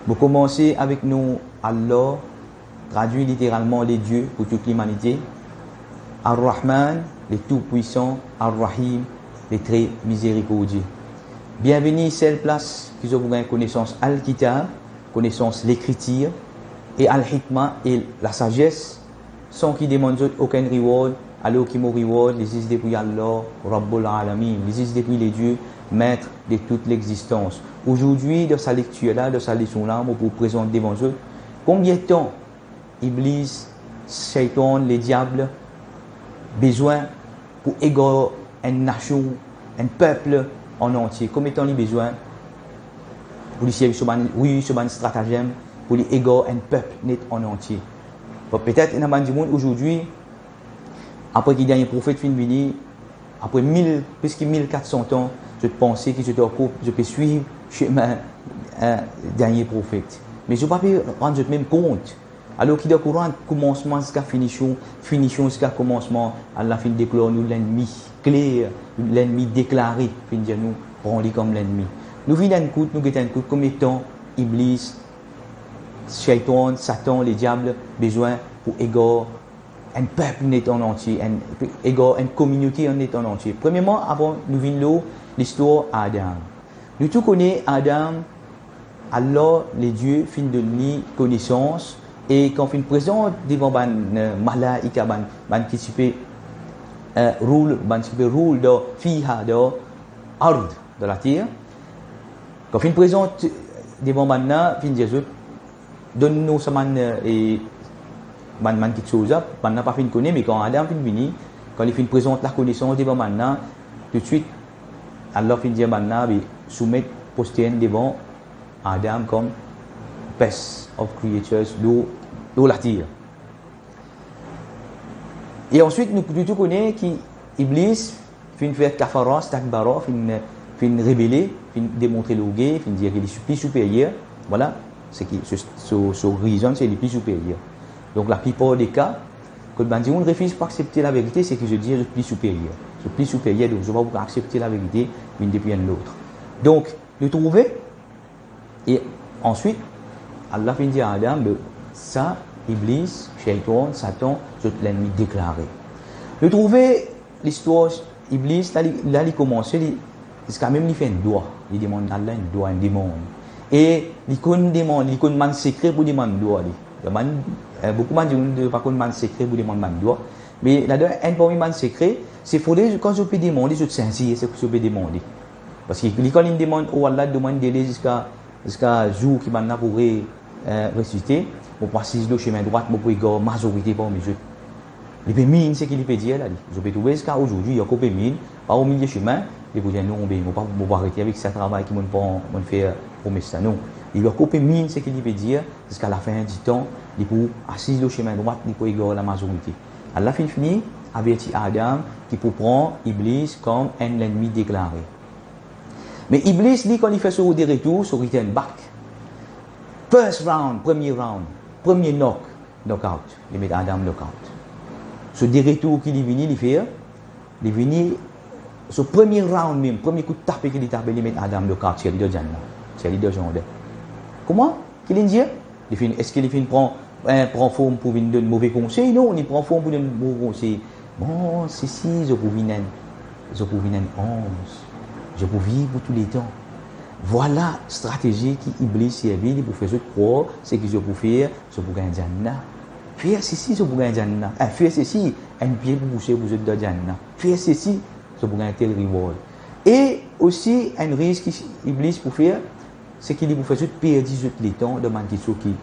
Vous commencez avec nous, Allah, traduit littéralement les dieux pour toute l'humanité. Ar-Rahman, les tout-puissants, Ar-Rahim, les très miséricordieux. Bienvenue, celle place qui ont une connaissance Al-Kitab, connaissance l'écriture, et Al-Hikmah, et la sagesse, sans qui demandent aucun reward, alors qui me reward, les is depuis Allah, Rabbul Alamin, les is depuis les dieux, maître de toute l'existence. Aujourd'hui, dans sa lecture-là, dans sa leçon-là, on vous présente devant eux combien de temps Iblis, Shaitan, les diables, besoin pour égarer une nation, un peuple en entier. Combien de temps ils ont besoin pour ce stratagème, pour égarer un peuple net en entier. Peut-être, dans le monde aujourd'hui, après qu'il y a un prophète fini, après plus de 1400 ans, je pensais que je peux suivre le chemin dernier prophète. Mais je ne peux pas rendre même compte. Alors qu'il y a courant commencement jusqu'à finition jusqu'à commencement, à la fin déclare nous l'ennemi clair, l'ennemi déclaré, fin dire nous prend-le comme l'ennemi. Nous vivons un coup, combien de temps Iblis, Shaitan, Satan, les diables, besoin pour égarer un peuple net en entier, égarer une communauté en net en entier. Premièrement, avant nous venons l'histoire d'Adam. Nous tous connaissons Adam, Allah, les dieux, fin de ni connaissance. Et quand on présente devant les malaïka, qui se fait roule de fiha, de ard, de la terre, quand on présente devant les fin Jésus, donne-nous ça et man quelque chose, man n'a pas fin connaître, mais quand Adam fin vini, quand il fin présente la connaissance devant maintenant, tout de suite, Allah fin dire maintenant, soumettre posterne devant Adam comme best of creatures d'où la terre. Et ensuite, nous tous connaissons qu'Iblis fin faire kafara, stakbara, fin révéler, fin démontrer le gay, fin dire qu'il est plus supérieur. Voilà, c'est qui ce raison, c'est le plus supérieur. Donc la plupart des cas, quand on ne refuse pas accepter la vérité, c'est que je dis je suis plus supérieur. Je suis plus supérieur, donc je ne vais pas accepter la vérité l'une depuis l'autre. Donc, le trouver, et ensuite, Allah fin dit à Adam, ça, Iblis, Shaitan, Satan, c'est l'ennemi déclaré. Le trouver, l'histoire, Iblis, là, il commence, c'est quand même, il fait un doigt. Il demande à Allah un doigt, un demande. Et il demande, il demande un secret pour demander un doigt. Beaucoup de gens ne pas un secret pour demander un doigt. Mais là-dedans, un premier man secret, c'est faudrait, quand je peux demander, je suis sincère, c'est ce que je peux demander. Parce que quand il demande, oh Allah, demande délai jusqu'à jour qui maintenant pourrait ressusciter, on passe le chemin droit, on peut égarer majorité parmi eux. Les pémines, c'est qu'il peut dire là. Je peux trouver jusqu'à aujourd'hui, il y a des pémines, pas au milieu du chemin, et vous dites non, on ne va pas arrêter avec ce travail qui m'ont fait promesse ça. Non. Il y a des pémines, c'est qu'il peut dire, jusqu'à la fin du temps, il peut assis le chemin droit, il peut égarer la majorité. À la fin fini, avertit Adam qui peut prendre Iblis comme un ennemi déclaré. Mais Iblis, lui, quand il fait ce retour, sur return back, first round, premier knockout, il met Adam knockout. Ce retour qu'il est venu, il est venu, ce premier round même, premier coup de tape qu'il est tapé, il met Adam knockout, c'est l'idée de Jannah, c'est l'idée de Jannah. Comment qu'il dit? Est-ce qu'il prend forme pour donner de mauvais conseils? Non, il prend forme pour donner de mauvais conseils. Bon, c'est si, je peux venir en 11. Je peux vivre pour tous les temps. Voilà la stratégie qui Iblis servi pour faire ce croire, c'est que je peux faire, je peux gagner Jannah. Faire ceci, je peux gagner Jannah. Faire ceci, un pied pour pousser vous êtes dans Jannah. Faire ceci, je peux gagner tel reward. Et aussi, un risque qu'Iblis peut faire, c'est qu'il peut faire perdre les temps de Mankiso qui.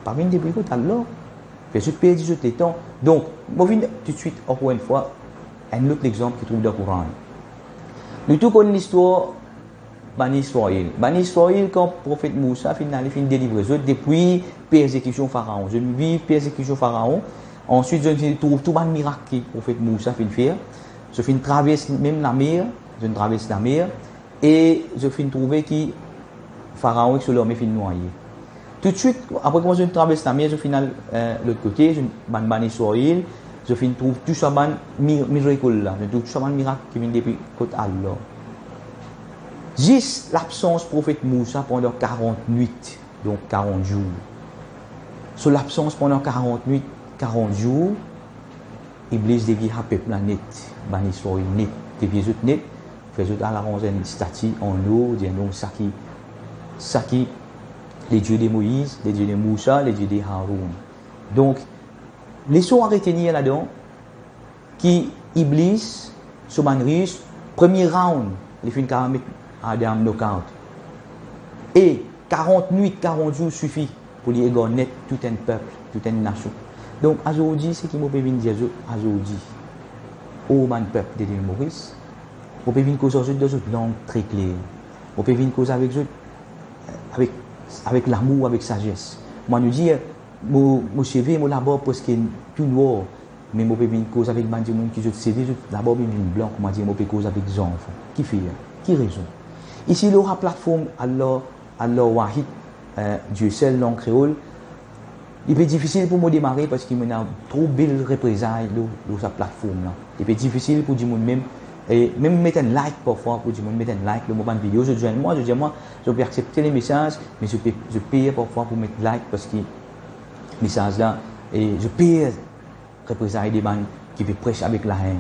Parmi les débris, alors, faire perdre les temps. Donc, je vais tout de suite, encore une fois, un autre exemple qui trouve dans le Coran. Nous tous connaissons l'histoire Bani Israël. Bani Israël, quand le prophète Moussa a délivré depuis persécution Pharaon. Je vis persécution Pharaon. Ensuite, je trouve tout le miracle que le prophète Moussa a fait. Je traverse même la mer. Je traverse la mer. Et je trouve que Pharaon est l'homme est noyé. Tout de suite, après que je traverse la mer, je finis l'autre côté. Je Bani Israël. Je trouve tout ça miracle là. Je trouve tout ça miracle qui vient depuis côté Allah. Juste l'absence du prophète Moussa pendant 40 nuits donc 40 jours. Sur l'absence pendant 48, 40 jours, Iblis devient un peuple net, ban histoire net, devient net, fait à la ronzaine statue en eau, donc ça qui les dieux de Moïse, les dieux de Moussa, les dieux de Haroun. Donc, les sons à retenir là-dedans, qui Iblis, Somanris, premier round, les fins de Adam knockout. Et 40 nuits, 40 jours suffit pour les égorger tout un peuple, toute une nation. Donc, aujourd'hui, c'est qui m'a pu dire aujourd'hui, au man peuple de l'île Maurice, on peut venir cause dans une langue très claire. On peut venir cause avec l'amour, avec sagesse. Moi, nous dis, mon CV, mon labor, parce qu'il est tout noir. Mais je peux venir cause avec des gens qui ont CV, d'abord, ils sont blancs. Moi, je peux cause avec des enfants. Qui fait? Qui raison? Ici, la plateforme, Allah Wahid, Dieu seul, langue créole, il est difficile pour moi de démarrer parce qu'il y a trop belles représailles dans sa plateforme. Il est difficile pour dire même. Et même mettre un like parfois pour dire mettre un like le moment de vidéo. Je peux accepter les messages, mais je paye parfois pour mettre like parce que message là, et je paye représailles des gens qui veulent prêcher avec la haine.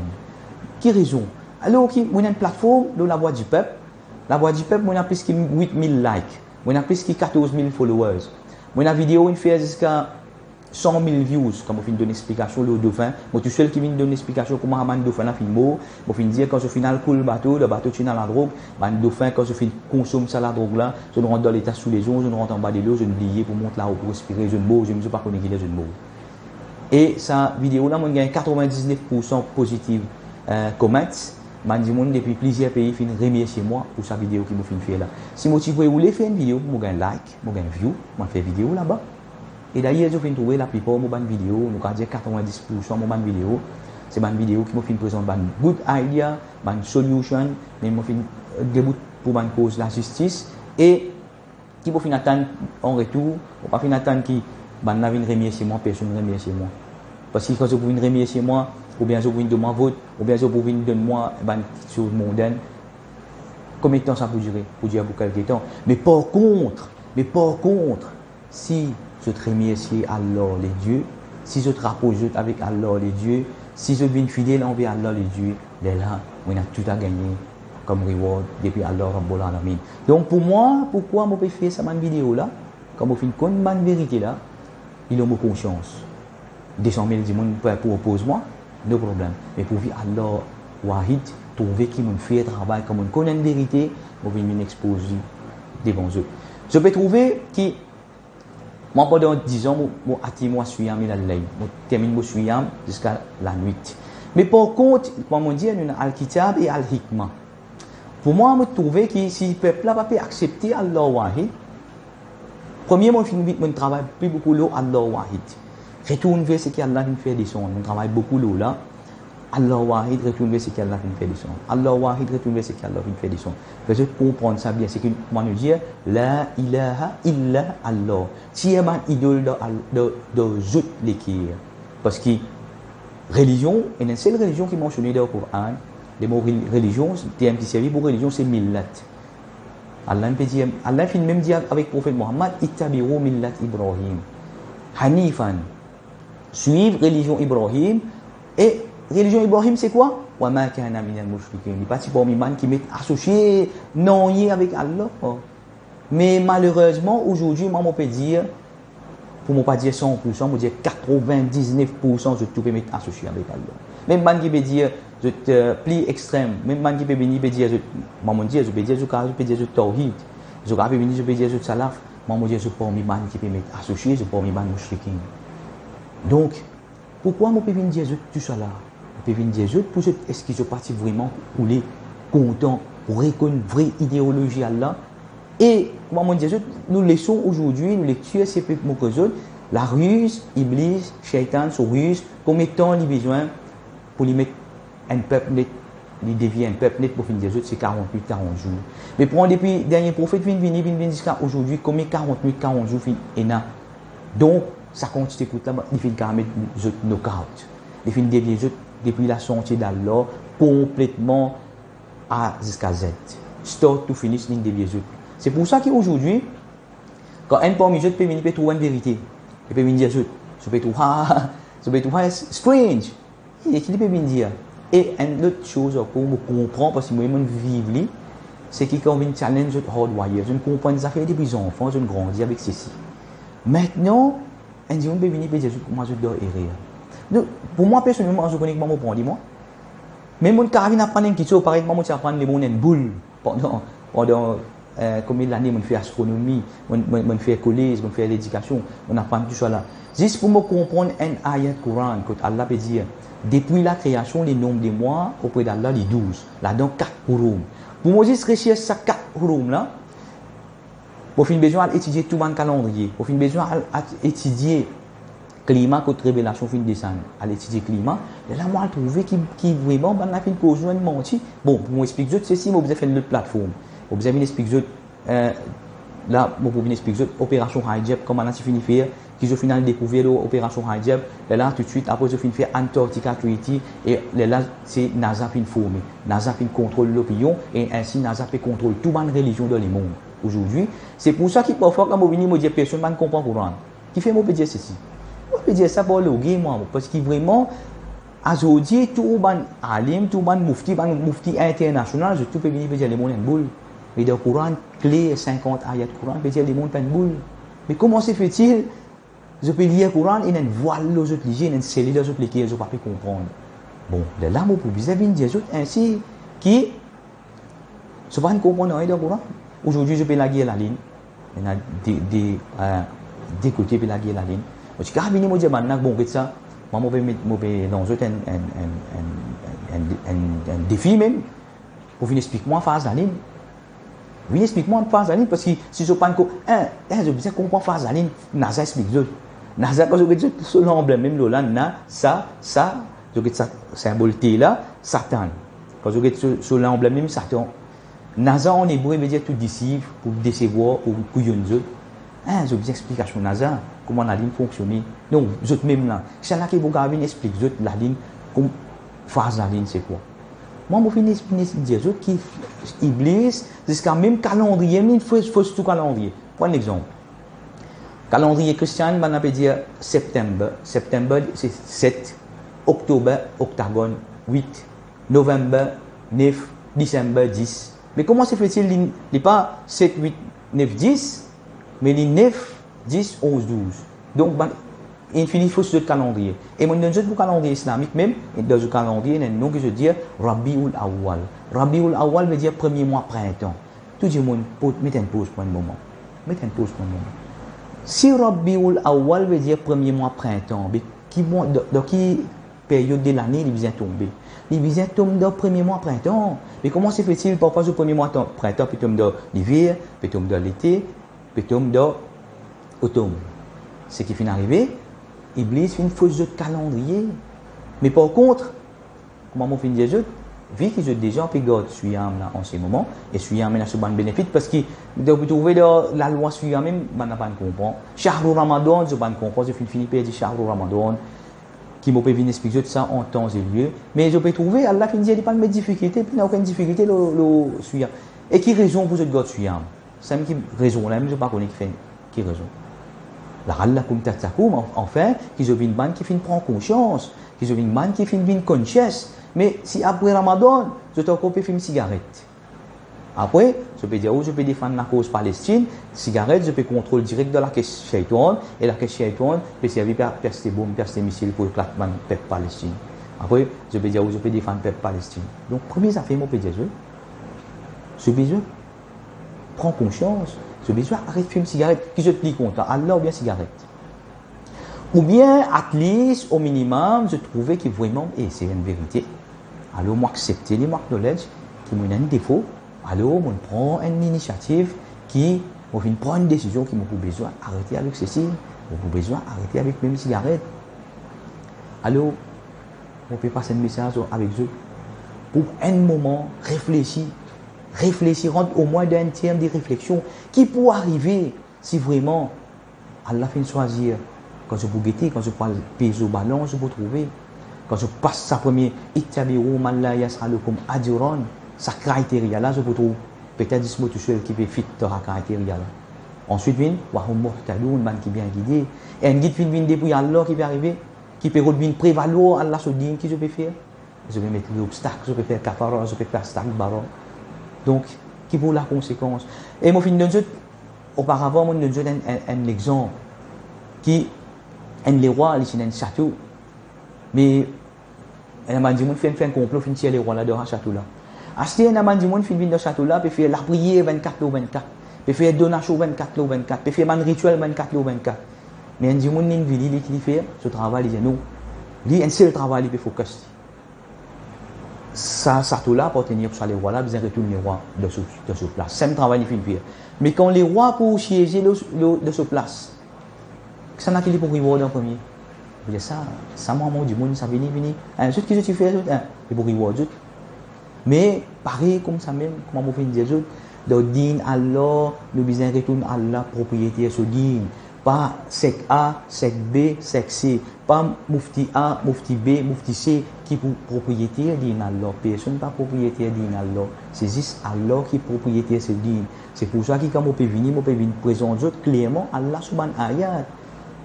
Qui raison? Alors, on a une plateforme de la voix du peuple. La voix du peuple, on a plus que 8000 likes. On a plus que 14 000 followers. On a une vidéo qui fait jusqu'à 100 000 views, comme on fait une explication le dauphin. Moi, tout seul qui vient donner une explication comment un dauphin a fait mot. On fait dire quand je final coule le bateau tient dans la drogue. Un dauphin, quand je fais consomme ça la drogue là, je ne rentre dans l'état sous les eaux, je ne rentre en bas de l'eau, je ne oublier pour monter là-haut pour respirer, je ne mots, je ne sais pas connaître les jeux de mots. Et sa vidéo là, on gagne 99% positive comments. Je depuis plusieurs pays fin remercier moi pour sa vidéo qui me fait faire là. Si moi tu voulais faire une vidéo, moi gagne like, moi gagne view, moi fais vidéo là-bas. Et d'ailleurs, je viens trouver la plupart de mes vidéos, nous avons dire 90% de mes vidéos, c'est une vidéo qui me fait présenter une good idea, une solution, mais me fait début pour une cause la justice et qui me fait attendre en retour, ou pas attendre qui va remercier moi, personne ne remercie moi. Parce que quand je viens remercier moi, ou bien je viens de moi vote, ou bien je viens de moi une chose mondaine, combien de temps ça peut durer? Pour dire pour quelques temps. Mais par contre, si je te remercie Allah les dieux, si je te rapproche avec Allah les dieux, si je viens fidèle envers Allah les dieux, là, on a tout à gagner comme reward depuis Allah Rabbul Alamin. Donc pour moi, pourquoi je peux faire cette vidéo là, comme je fais une vérité là, il a mon conscience. 200 000 personnes pour opposer moi, no problème. Mais pour vivre Allah Wahid, trouver qui me fait travail comme on connaît une vérité, je vais m'exposer devant eux. Je peux trouver qui moi, pendant 10 ans, je attire moi suyam et la lay. Je termine mon suyam jusqu'à la nuit. Mais par contre, comme on dit, il y a Al-Kitab et Al-Hikmah. Pour moi, je trouve que si le peuple n'a pas pu accepter Allah Wahid, premièrement, je travaille plus beaucoup l'eau Allah Wahid. Retourne vers ce qu'Allah fait descendre. On travaille beaucoup l'eau là. Allah Wahid retourne vers ce qu'Allah fait descendre. Allah Wahid retourne vers ce qu'Allah fait descendre. Vous devez comprendre ça bien. C'est que moi nous dire la ilaha illa Allah. Si il y a une idole de toutes les qui. Parce que religion, et une seule religion qui est mentionnée dans le Coran, les mots religion, terme qui servi pour religion, c'est millat. Allah fait même dire avec le prophète Mohammed, ittabi'u millat Ibrahim. Hanifan. Suivre religion Ibrahim. Et religion Ibrahim, c'est quoi? Wa ma kana minal mushrikin. Il n'est pas parmi les gens qui mettent associé non avec Allah. Mais malheureusement, aujourd'hui, moi, je peux dire, pour ne pas dire 100%, je peux dire 99% de tout peut mettre associé avec Allah. Même man qui peut dire, je te plie extrême. Même man qui peut venir peut dire, je peux dire, je tawhid. Je peux dire, je salaf. Moi, je peux dire, je peux mettre man qui peut mettre associé, je peux mettre man mushrikin. Donc, pourquoi je peux venir dire tout ça là? Je peux venir dire pour est-ce qu'ils sont partis vraiment pour les contents, pour reconnaître une vraie idéologie à Allah? Et, comment on dit, nous laissons aujourd'hui, nous les tuer ces peuples, la ruse, Iblis, Shaitan, son ruse, combien de temps il a besoin pour lui mettre un peuple net, il devient un peuple net pour finir des autres, c'est 48, 40 jours. Mais pour depuis, dernier prophète vient jusqu'à aujourd'hui, combien 48, 40 jours et là. Donc, ça continue écoute là, il fait quand même des knock-out. Il fait dévier depuis la sortie d'Allah complètement jusqu'à Z. Start to finish, il dévier. C'est pour ça qu'aujourd'hui, Quand un parmi eux peut venir trouver une vérité, il peut venir dire, je peux trouver strange. Et qu'il peut venir dire. Et une autre chose pour me comprendre, parce que moi, je vis, c'est qu'il y a un challenge de hardwire. Je ne comprends pas, ça fait depuis enfants, je grandis avec ceci. Maintenant, un jour, on peut venir et dire, moi, je dois errer. Donc, pour moi, personnellement, je connais comment je prends, dis-moi. Mais mon carabine apprend une chose, pareil, moi, je apprends les mots en boule pendant combien d'années, on fait astronomie, on fait collège, on fait l'éducation, on apprend tout ça là. Juste pour me comprendre un ayat Coran, que Allah peut dire, depuis la création, les nombres des mois, auprès d'Allah, les 12. Là-dedans, 4 hurum. Pour moi, juste rechercher ces 4 hurum là, pour finir besoin d'étudier tout le calendrier, pour finir besoin d'étudier le climat, que révélation fin descendre, à l'étudier le climat, et là, moi, je trouve qui vraiment, ben, la fin de cause, je menti. Bon, pour moi, expliquer ceci, moi, vous avez fait une autre plateforme. Vous avez expliqué, là, vous pouvez expliquer opération Hijab, comment on a fini de faire, qui ont finalement découvert l'opération Hijab, et là, tout de suite, après, ils ont fini de faire Antarctica Treaty, et là, c'est NASA qui formé. NASA qui contrôle l'opinion, et ainsi, NASA qui contrôle toute la religion dans le monde. Aujourd'hui, c'est pour ça qu'il parfois, quand vous venez me dire, personne ne comprend le Coran. Qui fait, moi, je peux dire ceci. Moi, je peux dire ça pour le game, moi, parce que vraiment, aujourd'hui, tout le monde alim, tout le monde mufti international, je peux venir dire les mondes en boule. Mais dans le Coran, clé 50 ayats du Coran, peut dire les mondes en boule. Mais comment se fait-il? Je peux lire le Coran et une voile les autres liés, une scellé les autres lesquels je ne peux pas comprendre. Bon, de là, moi, pour bien dire ainsi, qui ne pas comprendre rien dans le Coran. Aujourd'hui, je peux la guerre la ligne. Il y a des côtés pour la guerre la ligne. Je dis, venir me dire, bon, ça, moi, je vais dans un défi même, pour venir expliquer moi phase la ligne. Venir expliquer moi phase la ligne, parce que si je ne comprends pas, je vais comprendre phase la ligne, NASA explique ça. NASA, quand je vais dire, sur l'emblème, même là, ça, je vais dire, symbole T là, Satan. Quand je vais dire sur l'emblème, même Satan. NASA en hébreu veut dire tout déceive, pour décevoir, pour couillonner. Je vous explique à NASA comment la ligne fonctionne. Donc, vous même là, c'est là que vous avez explique la ligne, comme phase la ligne, c'est quoi. Moi, je finis dire qui Iblis, jusqu'à même calendrier, il faut tout calendrier. Prenez l'exemple. Calendrier chrétien, on peut dire septembre. Septembre, c'est 7. Octobre, octagone, 8. Novembre, 9. Décembre, 10. Mais comment se fait-il? Il n'est pas 7, 8, 9, 10, mais il est 9, 10, 11, 12. Donc, il faut ce calendrier. Et moi, dans le calendrier islamique même, dans le calendrier, il y a un nom que je dis Rabiul Awwal. Rabiul Awwal veut dire premier mois printemps. Tout le monde, mettez une pause pour un moment. Mettez une pause pour un moment. Si Rabiul Awwal veut dire premier mois printemps, dans quelle période de l'année il vient tomber? Il vient tomber dans le premier mois printemps. Mais comment se fait-il parfois le premier mois printemps, puis tomber dans l'hiver, puis tomber dans l'été, puis tomber dans l'automne? Ce qui finit d'arriver, Iblis fait une fausse de calendrier. Mais par contre, comment on fait une jeu? Vu qu'ils ont déjà fait garde Suyam en ce moment, et Suyam a ce bon bénéfice, parce que vous trouvez la loi Suyam même, on n'a pas comprendre. Shahrul Ramadan, je ne comprends pas, je finis par dire Shahrul Ramadan, qui m'a venir expliquer ça en temps et lieu. Mais je peux trouver, Allah finit, il n'y a pas de difficulté, puis il n'y a aucune difficulté, le Suyam. Et qui raison pour cette garde Suyam? C'est même qui raison, là, je ne sais pas qui raison. La'allakum tattaqun, enfin, qu'ils ont une manne qui finit prendre conscience, qu'ils ont une manne qui finit une conscience. Mais si après Ramadan, je t'ai encore fait une cigarette. Après, je peux dire, je peux défendre la cause palestine, cigarette, je peux contrôler direct de la caisse shaitan, et la caisse shaitan peut servir pour percer des bombes, percer des missiles pour éclatement le peuple palestinien. Après, je peux dire, je peux défendre le peuple palestinien. Donc, première affaire, je peux dire, ce besoin, prends conscience. Ce besoin, arrête de fumer une cigarette, qui je te dis content, Allah ou bien cigarette. Ou bien, at least, au minimum, je trouvais que vraiment, et c'est une vérité, alors moi accepter les marques de knowledge, qui m'ont un défaut, alors on prend une initiative qui, on prend une décision qui m'a besoin d'arrêter avec ceci, on a besoin d'arrêter avec même cigarette. Alors, on peut passer un message avec eux, pour un moment, réfléchir, rentre au moins d'un terme de réflexion qui peut arriver si vraiment Allah fait choisir. Quand je vous guetter, quand je parle pèse au ballon, je vous trouver. Quand je passe sa première ittabi'u man la yas'alukum ajran, sa critère là, je vous trouve. Peut-être ce mot tout seul qui peut fit dans la critère là. Ensuite, vient, wahum muhtadoun, man qui bien guidé. Et un guide vient depuis Allah qui peut arriver, qui peut prévaloir Allah se dit, qui je peux faire. Je peux mettre l'obstacle, je peux faire kafara, je peux faire stack bara. Donc, qui vaut la conséquence. Et moi, auparavant, je donne un exemple qui est les rois, ils sont dans un château. Mais, il m'a dit, on fait un complot, on fait les rois là dans ce château là. Acheter un amant du monde, fin dans le château là, peut faire la prière 24 jours 24, peut faire donation 24 jours 24, peut faire un rituel 24 jours 24. Mais un du monde, il dit qu'il fait ce travail, il dit non. Il un seul travail, il peut focus. Ça, château là, pour tenir sur les rois là, ils retournent les rois de ce place. C'est un travail, il fait. Mais quand les rois pour siéger de ce place, ça n'a qu'il pour reward en premier. Il dit ça, moi, du monde, ça vient. Un truc que tu fais, c'est pour reward. Mais pareil comme ça même, comme on fait dire, de din Allah, nous besoin retourner à Allah propriétaire ce din. Pas sec A, sec B, sec C. Pas mufti A, mufti B, mufti C qui est propriétaire din Allah. Personne pas propriétaire din Allah. C'est juste Allah qui est propriétaire ce din. C'est pour ça que quand on peut venir présenter clairement Allah subhanahu ayat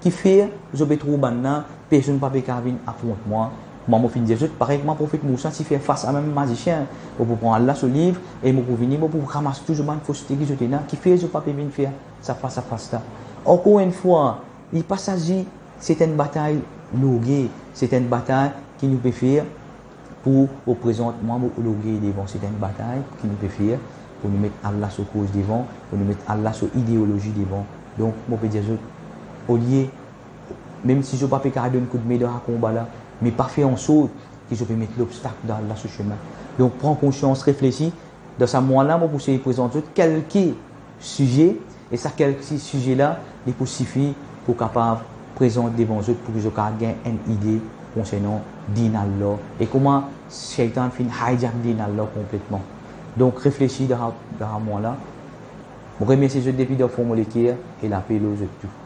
qui fait, je peux trouver maintenant, personne ne peut pas venir affronter moi. Moi, je dis, pareil que mon prophète Moussa, s'il fait face à un magicien, pour prendre Allah ce livre, et pour venir, pour ramasser toujours une fausseté qui fait, je ne peux pas venir faire ça face à face. Encore une fois, il ne s'agit pas, c'est une bataille longue, c'est une bataille qui nous peut faire pour représenter moi, loguer devant, c'est une bataille qui nous peut faire pour nous mettre Allah sur cause devant, pour nous mettre Allah sur idéologie devant. Donc, moi, je peux dire, au lieu, même si je ne peux pas faire un coup de main dans ce combat là, mais pas faire en sorte que je peux mettre l'obstacle dans ce chemin. Donc, prends conscience, réfléchis. Dans ce moment-là, moi, pour présenter quelques sujets, et ça, quelques sujets-là, il suffit pour capable présenter devant eux pour que je gagne une idée concernant din Allah et comment Shaitan fait hijack din Allah complètement. Donc, réfléchis dans ce moment-là. Je remercie les depuis de formuler et la paix aux autres.